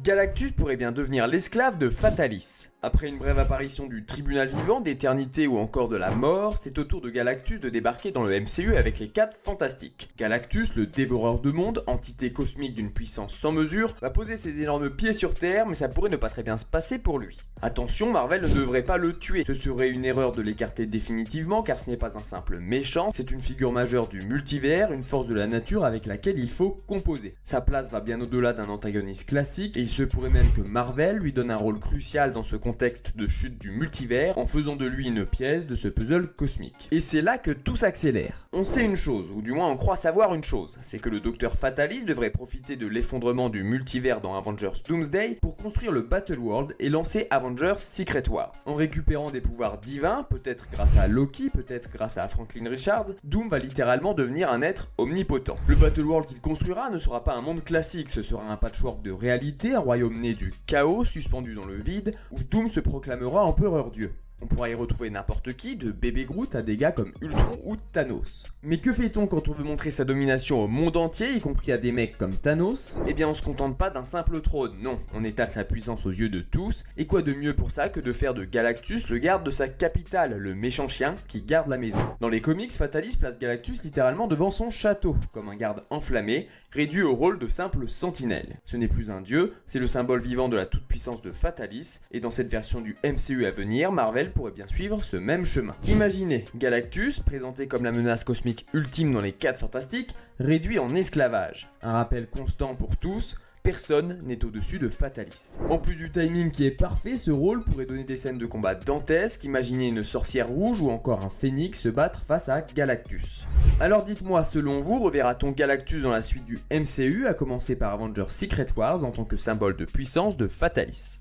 Galactus pourrait bien devenir l'esclave de Fatalis. Après une brève apparition du tribunal vivant, d'éternité ou encore de la mort, c'est au tour de Galactus de débarquer dans le MCU avec les 4 Fantastiques. Galactus, le dévoreur de mondes, entité cosmique d'une puissance sans mesure, va poser ses énormes pieds sur Terre, mais ça pourrait ne pas très bien se passer pour lui. Attention, Marvel ne devrait pas le tuer, ce serait une erreur de l'écarter définitivement car ce n'est pas un simple méchant, c'est une figure majeure du multivers, une force de la nature avec laquelle il faut composer. Sa place va bien au-delà d'un antagoniste classique, et il se pourrait même que Marvel lui donne un rôle crucial dans ce contexte de chute du multivers en faisant de lui une pièce de ce puzzle cosmique. Et c'est là que tout s'accélère. On sait une chose, ou du moins on croit savoir une chose, c'est que le docteur Fatalis devrait profiter de l'effondrement du multivers dans Avengers Doomsday pour construire le Battle World et lancer Avengers Secret Wars. En récupérant des pouvoirs divins, peut-être grâce à Loki, peut-être grâce à Franklin Richards, Doom va littéralement devenir un être omnipotent. Le Battle World qu'il construira ne sera pas un monde classique, ce sera un patchwork de réalité, un royaume né du chaos, suspendu dans le vide, où Doom se proclamera empereur dieu. On pourra y retrouver n'importe qui, de bébé Groot à des gars comme Ultron ou Thanos. Mais que fait-on quand on veut montrer sa domination au monde entier, y compris à des mecs comme Thanos? Eh bien on se contente pas d'un simple trône, non, on étale sa puissance aux yeux de tous, et quoi de mieux pour ça que de faire de Galactus le garde de sa capitale, le méchant chien qui garde la maison. Dans les comics, Fatalis place Galactus littéralement devant son château, comme un garde enflammé, réduit au rôle de simple sentinelle. Ce n'est plus un dieu, c'est le symbole vivant de la toute-puissance de Fatalis, et dans cette version du MCU à venir, Marvel pourrait bien suivre ce même chemin. Imaginez Galactus, présenté comme la menace cosmique ultime dans les 4 Fantastiques, réduit en esclavage. Un rappel constant pour tous, personne n'est au-dessus de Fatalis. En plus du timing qui est parfait, ce rôle pourrait donner des scènes de combat dantesques, imaginez une sorcière rouge ou encore un phénix se battre face à Galactus. Alors dites-moi, selon vous, reverra-t-on Galactus dans la suite du MCU, à commencer par Avengers Secret Wars en tant que symbole de puissance de Fatalis ?